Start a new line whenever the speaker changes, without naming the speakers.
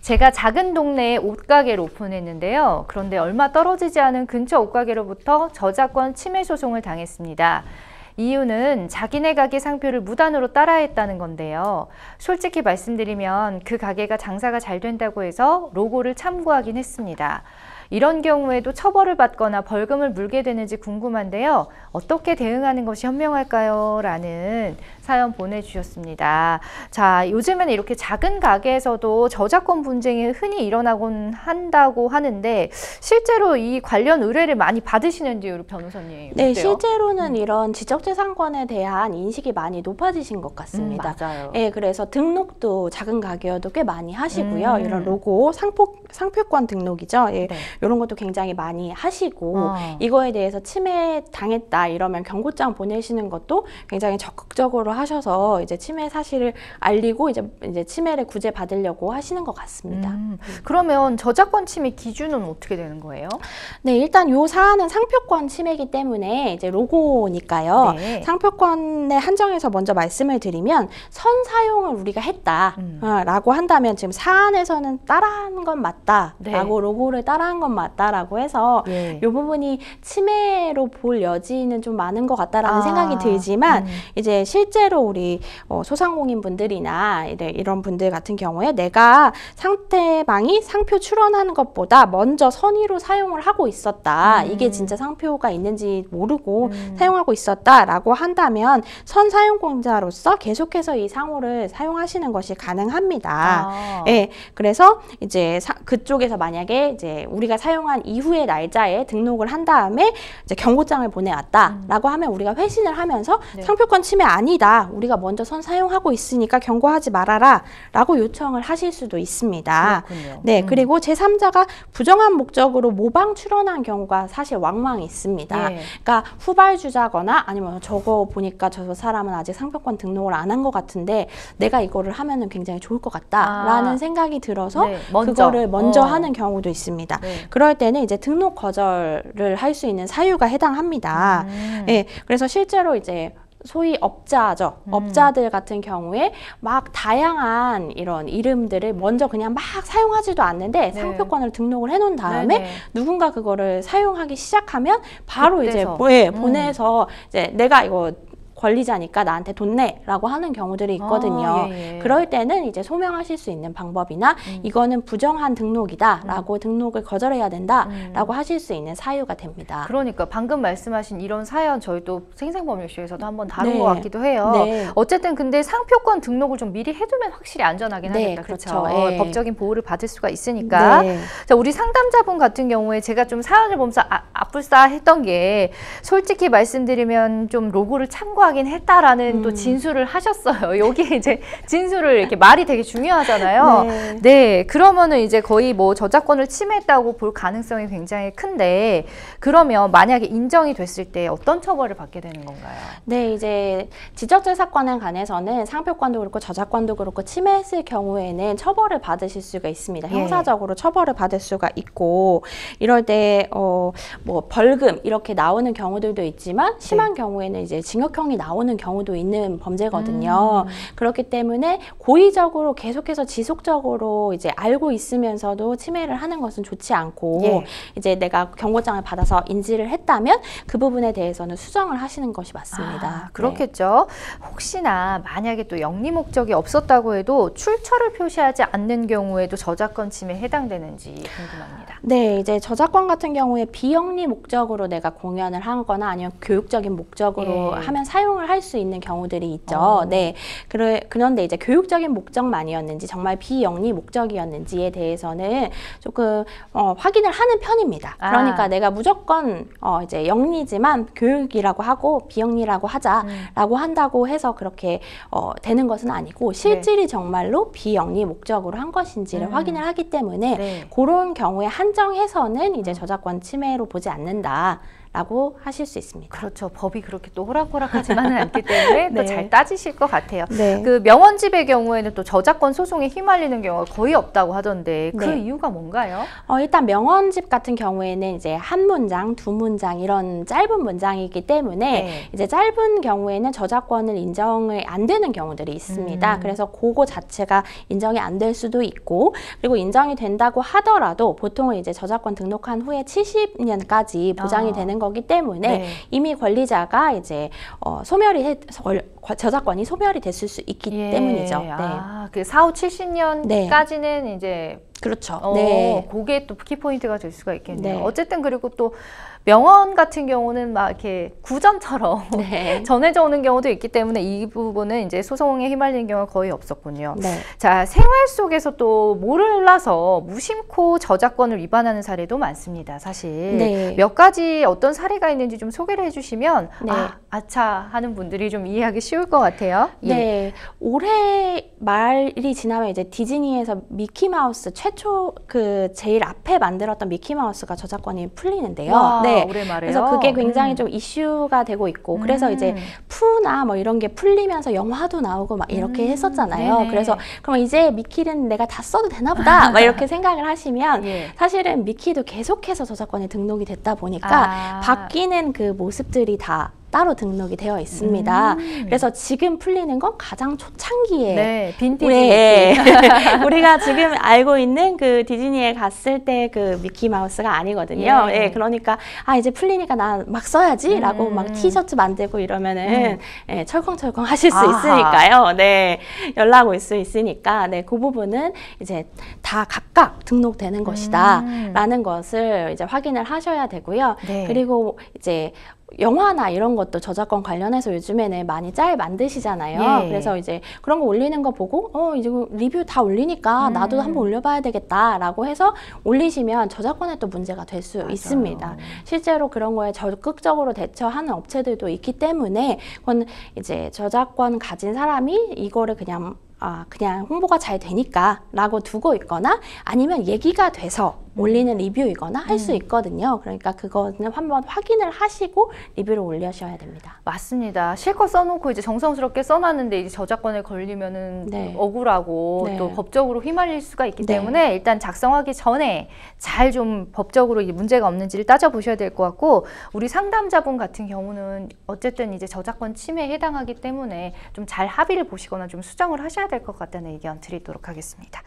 제가 작은 동네에 옷가게를 오픈했는데요. 그런데 얼마 떨어지지 않은 근처 옷가게로부터 저작권 침해 소송을 당했습니다. 이유는 자기네 가게 상표를 무단으로 따라했다는 건데요. 솔직히 말씀드리면 그 가게가 장사가 잘 된다고 해서 로고를 참고하긴 했습니다. 이런 경우에도 처벌을 받거나 벌금을 물게 되는지 궁금한데요. 어떻게 대응하는 것이 현명할까요? 라는 사연 보내주셨습니다. 자, 요즘에는 이렇게 작은 가게에서도 저작권 분쟁이 흔히 일어나곤 한다고 하는데 실제로 이 관련 의뢰를 많이 받으시는지요, 우리 변호사님?
네,
어때요?
실제로는 이런 지적재산권에 대한 인식이 많이 높아지신 것 같습니다.
맞아요.
네, 그래서 등록도 작은 가게여도 꽤 많이 하시고요. 이런 로고, 상표권 등록이죠. 예,
네.
이런 것도 굉장히 많이 하시고 이거에 대해서 침해 당했다 이러면 경고장 보내시는 것도 굉장히 적극적으로 하셔서 이제 침해 사실을 알리고 이제 침해를 구제 받으려고 하시는 것 같습니다.
그러면 저작권 침해 기준은 어떻게 되는 거예요?
네, 일단 요 사안은 상표권 침해이기 때문에 이제 로고니까요.
네.
상표권에 한정해서 먼저 말씀을 드리면 선 사용을 우리가 했다 라고 한다면 지금 사안에서는 따라한 건 맞다 라고 로고를 따라한 건 맞다라고 해서 이 부분이 침해로 볼 여지는 좀 많은 것 같다라는 생각이 들지만 이제 실제로 우리 소상공인 분들이나 이런 분들 같은 경우에 내가 상대방이 상표 출원하는 것보다 먼저 선의로 사용을 하고 있었다. 이게 진짜 상표가 있는지 모르고 사용하고 있었다라고 한다면 선사용공자로서 계속해서 이 상호를 사용하시는 것이 가능합니다. 예, 그래서 이제 그쪽에서 만약에 이제 우리가 사용한 이후의 날짜에 등록을 한 다음에 이제 경고장을 보내왔다라고 하면 우리가 회신을 하면서 상표권 침해 아니다. 우리가 먼저 선 사용하고 있으니까 경고하지 말아라 라고 요청을 하실 수도 있습니다.
그렇군요.
네, 그리고 제3자가 부정한 목적으로 모방 출원한 경우가 사실 왕왕 있습니다. 그러니까 후발주자거나 아니면 저거 보니까 저 사람은 아직 상표권 등록을 안 한 것 같은데 내가 이거를 하면은 굉장히 좋을 것 같다라는 생각이 들어서 그거를 먼저 하는 경우도 있습니다. 그럴 때는 이제 등록 거절을 할 수 있는 사유가 해당합니다. 네, 그래서 실제로 이제 소위 업자죠. 업자들 같은 경우에 막 다양한 이런 이름들을 먼저 그냥 막 사용하지도 않는데 상표권을 등록을 해놓은 다음에 누군가 그거를 사용하기 시작하면 바로 이제 보내서 이제 내가 이거 권리자니까 나한테 돈 내라고 하는 경우들이 있거든요. 그럴 때는 이제 소명하실 수 있는 방법이나 이거는 부정한 등록이다라고 등록을 거절해야 된다라고 하실 수 있는 사유가 됩니다.
그러니까 방금 말씀하신 이런 사연 저희도 생생법률쇼에서도 한번 다룬 것 같기도 해요. 어쨌든 근데 상표권 등록을 좀 미리 해두면 확실히 안전하긴 하겠다. 그렇죠. 법적인 보호를 받을 수가 있으니까. 자, 우리 상담자분 같은 경우에 제가 좀 사연을 보면서 아뿔싸 했던 게 솔직히 말씀드리면 좀 로고를 참고하긴 했다라는 또 진술을 하셨어요. 여기 이제 진술을 이렇게 말이 되게 중요하잖아요. 네, 그러면은 이제 거의 뭐 저작권을 침해했다고 볼 가능성이 굉장히 큰데 그러면 만약에 인정이 됐을 때 어떤 처벌을 받게 되는 건가요?
네, 이제 지적재산권에 관해서는 상표권도 그렇고 저작권도 그렇고 침해했을 경우에는 처벌을 받으실 수가 있습니다. 형사적으로 처벌을 받을 수가 있고 이럴 때 뭐 벌금 이렇게 나오는 경우들도 있지만 심한 경우에는 이제 징역형이 나오는 경우도 있는 범죄거든요. 그렇기 때문에 고의적으로 계속해서 지속적으로 이제 알고 있으면서도 침해를 하는 것은 좋지 않고 이제 내가 경고장을 받아서 인지를 했다면 그 부분에 대해서는 수정을 하시는 것이 맞습니다.
그렇겠죠. 혹시나 만약에 또 영리 목적이 없었다고 해도 출처를 표시하지 않는 경우에도 저작권 침해에 해당되는지 궁금합니다.
네, 이제 저작권 같은 경우에 비영리 목적으로 내가 공연을 하거나 아니면 교육적인 목적으로 하면 사용을 할 수 있는 경우들이 있죠. 네, 그런데 이제 교육적인 목적만이었는지 정말 비영리 목적이었는지에 대해서는 조금 확인을 하는 편입니다. 그러니까 내가 무조건 이제 영리지만 교육이라고 하고 비영리라고 하자라고 한다고 해서 그렇게 되는 것은 아니고 실질이 정말로 비영리 목적으로 한 것인지를 확인을 하기 때문에 그런 경우에 한정해서는 이제 저작권 침해로 보지 않는다. 라고 하실 수 있습니다.
그렇죠. 법이 그렇게 또 호락호락하지만은 않기 때문에 또
네.
잘 따지실 것 같아요.
네.
그 명언집의 경우에는 또 저작권 소송에 휘말리는 경우가 거의 없다고 하던데 그
네.
이유가 뭔가요?
일단 명언집 같은 경우에는 이제 한 문장, 두 문장 이런 짧은 문장이기 때문에
네.
이제 짧은 경우에는 저작권을 인정이 안 되는 경우들이 있습니다. 그래서 그거 자체가 인정이 안 될 수도 있고, 그리고 인정이 된다고 하더라도 보통은 이제 저작권 등록한 후에 70년까지 보장이 되는 거기 때문에
네.
이미 권리자가 이제 저작권이 소멸이 됐을 수 있기 때문이죠. 네.
그 4, 5, 70년까지는 이제
그렇죠. 네.
그게 또 키포인트가 될 수가 있겠네요.
네.
어쨌든 그리고 또 명언 같은 경우는 막 이렇게 구전처럼
네.
전해져 오는 경우도 있기 때문에 이 부분은 이제 소송에 휘말리는 경우가 거의 없었군요.
네.
자, 생활 속에서 또 몰라서 무심코 저작권을 위반하는 사례도 많습니다. 사실
네.
몇 가지 어떤 사례가 있는지 좀 소개를 해주시면
네.
아차 하는 분들이 좀 이해하기 쉬울 것 같아요.
네, 올해 말이 지나면 이제 디즈니에서 미키마우스 최초 그 제일 앞에 만들었던 미키마우스가 저작권이 풀리는데요.
와,
네,
올해 말에요.
그래서 그게 굉장히 좀 이슈가 되고 있고, 그래서 이제 푸나 뭐 이런 게 풀리면서 영화도 나오고 막 이렇게 했었잖아요.
네네.
그래서 그럼 이제 미키는 내가 다 써도 되나 보다 막 이렇게 생각을 하시면
예.
사실은 미키도 계속해서 저작권이 등록이 됐다 보니까 바뀌는 그 모습들이 다 따로 등록이 되어 있습니다. 그래서 지금 풀리는 건 가장 초창기에
네, 빈티지
우리가 지금 알고 있는 그 디즈니에 갔을 때 그 미키 마우스가 아니거든요.
예.
예, 그러니까 이제 풀리니까 나 막 써야지라고 막 티셔츠 만들고 이러면은 예, 철컹철컹 하실 수 있으니까요. 네, 연락 올 수 있으니까 그 부분은 이제 다 각각 등록되는 것이다라는 것을 이제 확인을 하셔야 되고요.
네.
그리고 이제 영화나 이런 것도 저작권 관련해서 요즘에는 많이 짤 만드시잖아요.
예.
그래서 이제 그런 거 올리는 거 보고 이제 리뷰 다 올리니까 나도 한번 올려봐야 되겠다라고 해서 올리시면 저작권에 또 문제가 될 수 있습니다. 실제로 그런 거에 적극적으로 대처하는 업체들도 있기 때문에 그건 이제 저작권 가진 사람이 이거를 그냥 홍보가 잘 되니까 라고 두고 있거나 아니면 얘기가 돼서 올리는 리뷰이거나 할 수 있거든요. 그러니까 그거는 한번 확인을 하시고 리뷰를 올려셔야 됩니다.
맞습니다. 실컷 써놓고 이제 정성스럽게 써놨는데 이제 저작권에 걸리면은
네.
억울하고
네.
또 법적으로 휘말릴 수가 있기
네.
때문에 일단 작성하기 전에 잘 좀 법적으로 문제가 없는지를 따져보셔야 될 것 같고, 우리 상담자분 같은 경우는 어쨌든 이제 저작권 침해에 해당하기 때문에 좀 잘 합의를 보시거나 좀 수정을 하셔야 될 것 같다는 의견 드리도록 하겠습니다.